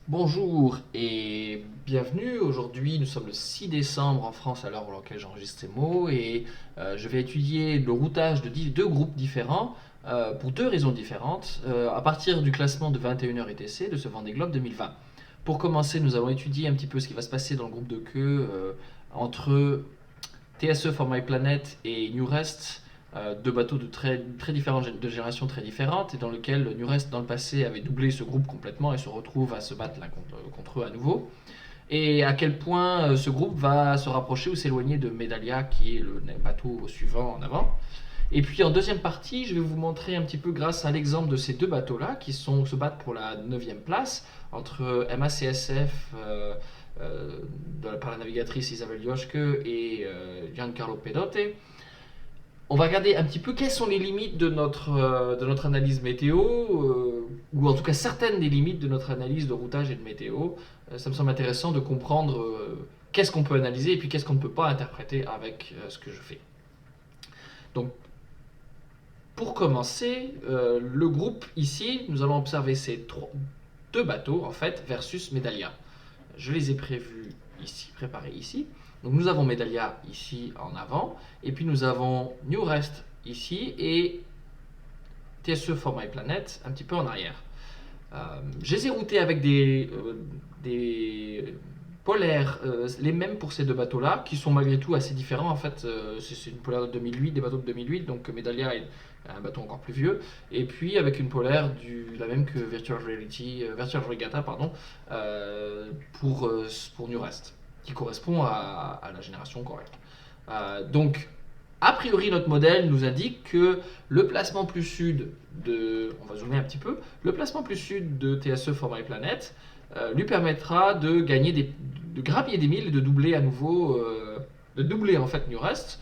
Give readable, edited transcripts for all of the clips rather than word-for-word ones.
Bonjour et bienvenue. Aujourd'hui, nous sommes le 6 décembre en France à l'heure à laquelle j'enregistre ces mots et je vais étudier le routage de deux groupes différents pour deux raisons différentes à partir du classement de 21h ETC de ce Vendée Globe 2020. Pour commencer, nous allons étudier un petit peu ce qui va se passer dans le groupe de queue entre TSE for My Planet et New Rest, deux bateaux de très différentes, de générations très différentes, et dans lequel New Rest dans le passé avait doublé ce groupe complètement et se retrouve à se battre l'un contre eux à nouveau. Et à quel point ce groupe va se rapprocher ou s'éloigner de Medalia, qui est le bateau suivant en avant. Et puis en deuxième partie, je vais vous montrer un petit peu grâce à l'exemple de ces deux bateaux-là qui se battent pour la 9e place entre MACSF par la navigatrice Isabelle Joschke et Giancarlo Pedote. On va regarder un petit peu quelles sont les limites de notre analyse météo, ou en tout cas certaines des limites de notre analyse de routage et de météo. Ça me semble intéressant de comprendre qu'est-ce qu'on peut analyser et puis qu'est-ce qu'on ne peut pas interpréter avec ce que je fais. Donc, pour commencer, le groupe ici, nous allons observer ces deux bateaux en fait versus Medalia. Je les ai préparés ici. Donc nous avons Medalia ici en avant, et puis nous avons New Rest ici, et TSE for My Planet un petit peu en arrière. Je les ai routés avec des polaires, les mêmes pour ces deux bateaux-là, qui sont malgré tout assez différents. En fait, c'est une polaire de 2008, des bateaux de 2008, donc Medalia est un bateau encore plus vieux, et puis avec une polaire la même que Virtual Regatta, pour New Rest, qui correspond à la génération correcte. Donc, a priori, notre modèle nous indique que le placement plus sud on va zoomer un petit peu, le placement plus sud de TSE for My Planet lui permettra de grappiller des milles et de doubler à nouveau, de doubler en fait New Rest.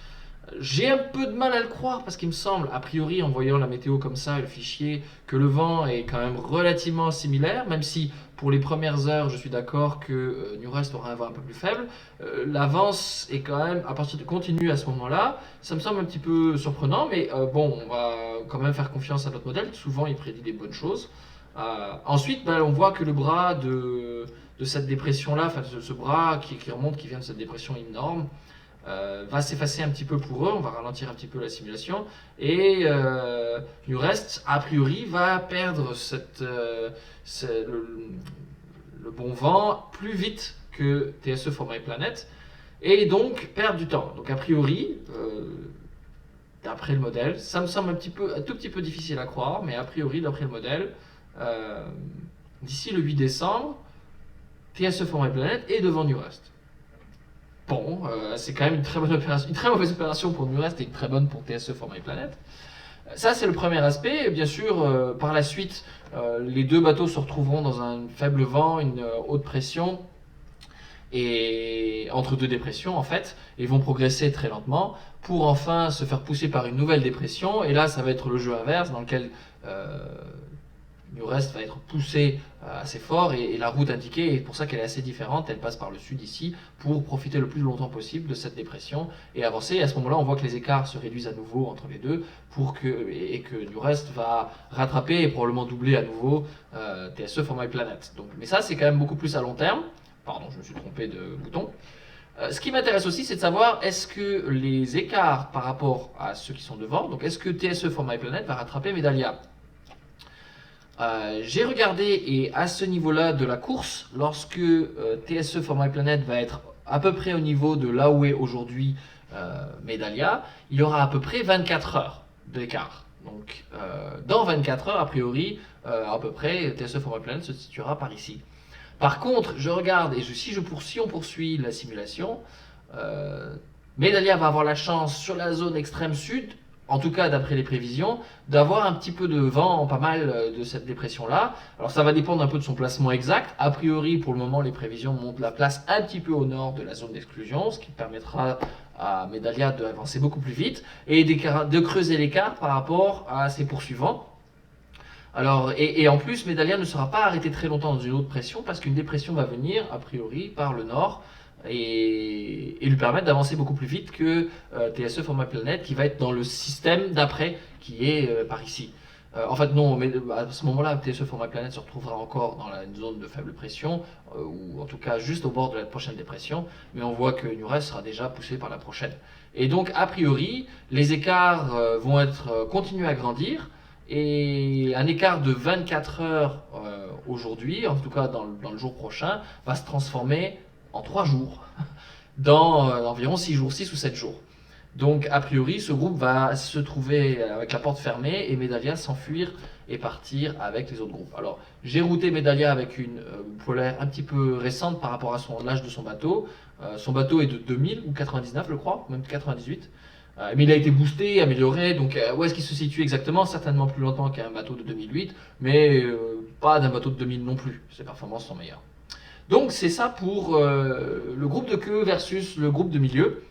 J'ai un peu de mal à le croire parce qu'il me semble, a priori, en voyant la météo comme ça et le fichier, que le vent est quand même relativement similaire, même si pour les premières heures, je suis d'accord que New Rest aura un vent un peu plus faible. L'avance est quand même, à partir de continue à ce moment-là, ça me semble un petit peu surprenant, mais bon, on va quand même faire confiance à notre modèle. Souvent, il prédit des bonnes choses. Ensuite, on voit que le bras de cette dépression-là, enfin ce bras qui remonte, qui vient de cette dépression énorme, va s'effacer un petit peu pour eux. On va ralentir un petit peu la simulation, et New Rest a priori va perdre le bon vent plus vite que TSE for My Planet, et donc perdre du temps. Donc a priori, d'après le modèle, ça me semble un tout petit peu difficile à croire, mais a priori d'après le modèle, d'ici le 8 décembre, TSE for My Planet est devant New Rest. Bon, c'est quand même une très bonne opération, une très mauvaise opération pour New Rest et une très bonne pour TSE for My Planet. Ça, c'est le premier aspect. Et bien sûr, par la suite, les deux bateaux se retrouveront dans un faible vent, une haute pression, et entre deux dépressions en fait, et vont progresser très lentement pour enfin se faire pousser par une nouvelle dépression. Et là, ça va être le jeu inverse dans lequel New Rest va être poussé assez fort, et la route indiquée est pour ça qu'elle est assez différente. Elle passe par le sud ici pour profiter le plus longtemps possible de cette dépression et avancer. Et à ce moment-là, on voit que les écarts se réduisent à nouveau entre les deux et que New Rest va rattraper et probablement doubler à nouveau TSE for My Planet. Donc, mais ça, c'est quand même beaucoup plus à long terme. Pardon, je me suis trompé de bouton. Ce qui m'intéresse aussi, c'est de savoir est-ce que les écarts par rapport à ceux qui sont devant, donc est-ce que TSE for My Planet va rattraper Medalia? J'ai regardé, et à ce niveau-là de la course, lorsque TSE for My Planet va être à peu près au niveau de là où est aujourd'hui Medalia, il y aura à peu près 24 heures d'écart. Donc dans 24 heures, a priori, à peu près, TSE for My Planet se situera par ici. Par contre, je regarde, et si on poursuit la simulation, Medalia va avoir la chance sur la zone extrême sud, en tout cas d'après les prévisions, d'avoir un petit peu de vent, pas mal de cette dépression-là. Alors ça va dépendre un peu de son placement exact. A priori, pour le moment, les prévisions montrent la place un petit peu au nord de la zone d'exclusion, ce qui permettra à Medalia d'avancer beaucoup plus vite et de creuser l'écart par rapport à ses poursuivants. Alors, et en plus, Medalia ne sera pas arrêté très longtemps dans une haute pression parce qu'une dépression va venir, a priori, par le nord, et lui permettre d'avancer beaucoup plus vite que TSE for My Planet, qui va être dans le système d'après, qui est par ici. En fait, non, mais à ce moment-là, TSE Format Planète se retrouvera encore dans une zone de faible pression, ou en tout cas juste au bord de la prochaine dépression, mais on voit que Nures sera déjà poussé par la prochaine. Et donc, a priori, les écarts vont continuer à grandir, et un écart de 24 heures aujourd'hui, en tout cas dans le jour prochain, va se transformer en 3 jours, dans environ 6 jours, 6 ou 7 jours. Donc, a priori, ce groupe va se trouver avec la porte fermée et Medalia s'enfuir et partir avec les autres groupes. Alors, j'ai routé Medalia avec une polaire un petit peu récente par rapport à l'âge de son bateau. Son bateau est de 2000 ou 99, je crois, même 98. Mais il a été boosté, amélioré. Donc, où est-ce qu'il se situe exactement? Certainement plus longtemps qu'un bateau de 2008, mais pas d'un bateau de 2000 non plus. Ses performances sont meilleures. Donc, c'est ça pour le groupe de queue versus le groupe de milieu.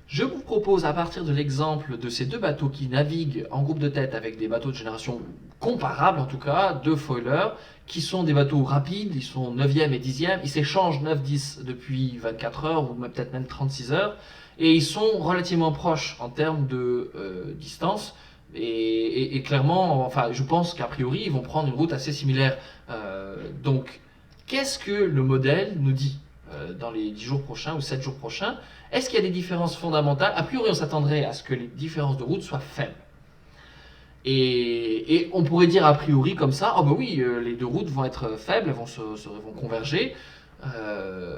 Je vous propose, à partir de l'exemple de ces deux bateaux qui naviguent en groupe de tête avec des bateaux de génération comparable, en tout cas, deux foilers, qui sont des bateaux rapides, ils sont 9e et 10e, ils s'échangent 9-10 depuis 24 heures ou peut-être même 36 heures, et ils sont relativement proches en termes de distance. Et clairement, enfin, je pense qu'a priori, ils vont prendre une route assez similaire. Donc, qu'est-ce que le modèle nous dit dans les 10 jours prochains ou 7 jours prochains? Est-ce qu'il y a des différences fondamentales? A priori, on s'attendrait à ce que les différences de route soient faibles. Et on pourrait dire a priori comme ça, oh bah oui, les deux routes vont être faibles, elles vont converger.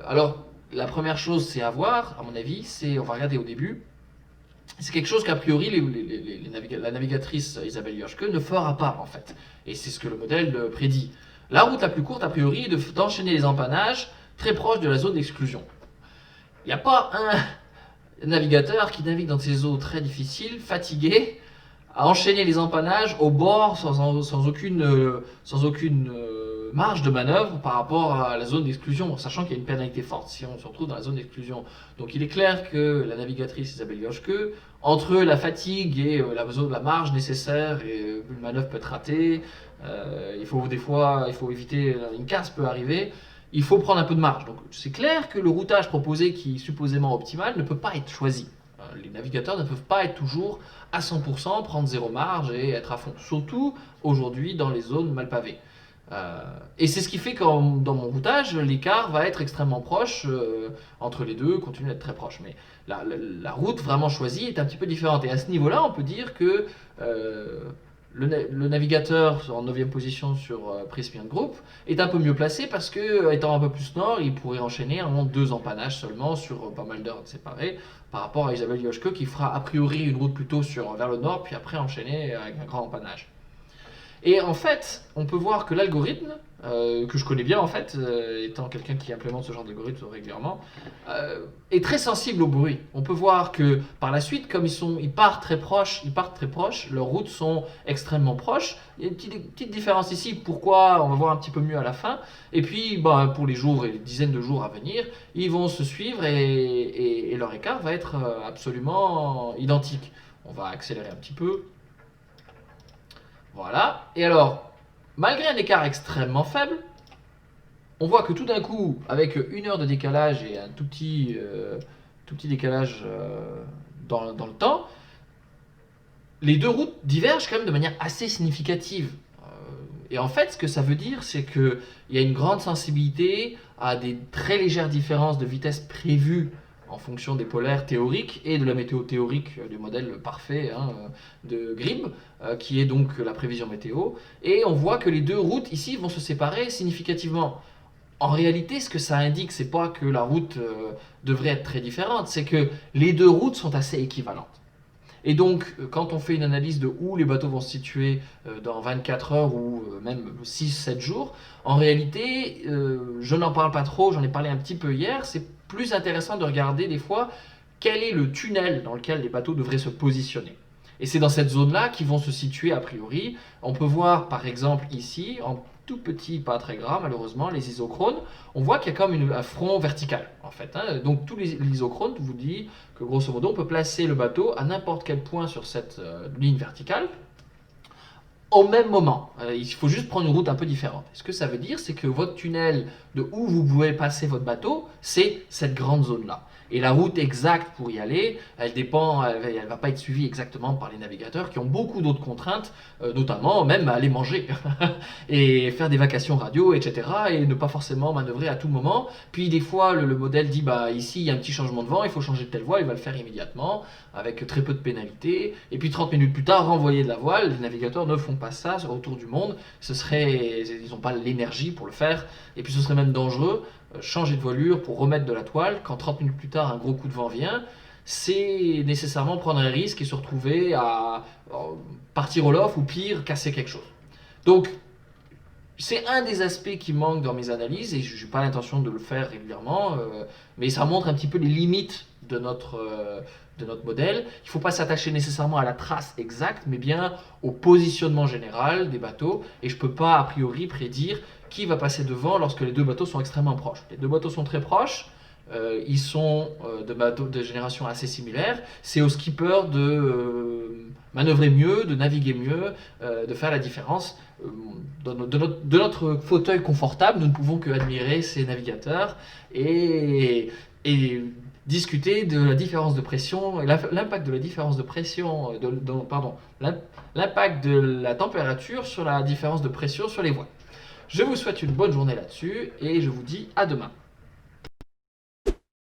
Alors, la première chose, c'est à voir, à mon avis, on va regarder au début, c'est quelque chose qu'a priori la navigatrice Isabelle Joschke ne fera pas en fait. Et c'est ce que le modèle prédit. La route la plus courte, a priori, est d'enchaîner les empannages très proches de la zone d'exclusion. Il n'y a pas un navigateur qui navigue dans ces eaux très difficiles, fatigué, à enchaîner les empannages au bord sans aucune marge de manœuvre par rapport à la zone d'exclusion, sachant qu'il y a une pénalité forte si on se retrouve dans la zone d'exclusion. Donc il est clair que la navigatrice Isabelle Joschke, entre la fatigue et la marge nécessaire, et une manœuvre peut être ratée, il faut éviter, une casse peut arriver, il faut prendre un peu de marge. Donc c'est clair que le routage proposé, qui est supposément optimal, ne peut pas être choisi. Les navigateurs ne peuvent pas être toujours à 100%, prendre zéro marge et être à fond. Surtout aujourd'hui dans les zones mal pavées. Et c'est ce qui fait que dans mon routage, l'écart va être extrêmement proche entre les deux, continue d'être très proche. Mais la route vraiment choisie est un petit peu différente. Et à ce niveau-là, on peut dire que le navigateur en 9e position sur Prysmian Group est un peu mieux placé parce que, étant un peu plus nord, il pourrait enchaîner en 2 empannages seulement sur pas mal d'heures séparées par rapport à Isabelle Joschke qui fera a priori une route plutôt vers le nord puis après enchaîner avec un grand empannage. Et en fait, on peut voir que l'algorithme, que je connais bien en fait, étant quelqu'un qui implémente ce genre d'algorithme régulièrement, est très sensible au bruit. On peut voir que par la suite, comme ils partent très proches, leurs routes sont extrêmement proches. Il y a une petite différence ici, pourquoi on va voir un petit peu mieux à la fin. Et puis, pour les jours et les dizaines de jours à venir, ils vont se suivre et leur écart va être absolument identique. On va accélérer un petit peu. Voilà. Et alors, malgré un écart extrêmement faible, on voit que tout d'un coup, avec 1 heure de décalage et un tout petit décalage dans le temps, les deux routes divergent quand même de manière assez significative. Et en fait, ce que ça veut dire, c'est qu'il y a une grande sensibilité à des très légères différences de vitesse prévues en fonction des polaires théoriques et de la météo théorique du modèle parfait de Grib, qui est donc la prévision météo. Et on voit que les deux routes ici vont se séparer significativement. En réalité, ce que ça indique, c'est pas que la route devrait être très différente, c'est que les deux routes sont assez équivalentes. Et donc, quand on fait une analyse de où les bateaux vont se situer dans 24 heures ou même 6-7 jours, en réalité, je n'en parle pas trop, j'en ai parlé un petit peu hier, c'est plus intéressant de regarder des fois quel est le tunnel dans lequel les bateaux devraient se positionner. Et c'est dans cette zone-là qu'ils vont se situer a priori. On peut voir par exemple ici, en tout petit, pas très gras malheureusement, les isochrones, on voit qu'il y a comme un front vertical en fait. Donc tous les isochrones vous disent que grosso modo on peut placer le bateau à n'importe quel point sur cette ligne verticale au même moment. Il faut juste prendre une route un peu différente. Ce que ça veut dire, c'est que votre tunnel de où vous pouvez passer votre bateau, c'est cette grande zone-là. Et la route exacte pour y aller, elle dépend, elle va pas être suivie exactement par les navigateurs qui ont beaucoup d'autres contraintes, notamment même aller manger et faire des vacations radio, etc. Et ne pas forcément manœuvrer à tout moment. Puis des fois, le modèle dit bah ici il y a un petit changement de vent, il faut changer de telle voile, il va le faire immédiatement avec très peu de pénalités. Et puis 30 minutes plus tard, renvoyer de la voile. Les navigateurs ne font pas ça autour du monde. Ils n'ont pas l'énergie pour le faire. Et puis ce serait même dangereux. Changer de voilure pour remettre de la toile, quand 30 minutes plus tard un gros coup de vent vient, c'est nécessairement prendre un risque et se retrouver à partir au loft ou pire, casser quelque chose. Donc, c'est un des aspects qui manque dans mes analyses et je n'ai pas l'intention de le faire régulièrement, mais ça montre un petit peu les limites de notre modèle. Il ne faut pas s'attacher nécessairement à la trace exacte, mais bien au positionnement général des bateaux. Et je ne peux pas a priori prédire qui va passer devant lorsque les deux bateaux sont extrêmement proches. Les deux bateaux sont très proches. Ils sont de bateaux de génération assez similaire. C'est au skipper de manœuvrer mieux, de naviguer mieux, de faire la différence. De notre fauteuil confortable, nous ne pouvons que admirer ces navigateurs et discuter de la différence de pression, l'impact de la différence de pression, l'impact de la température sur la différence de pression sur les voiles. Je vous souhaite une bonne journée là-dessus et je vous dis à demain.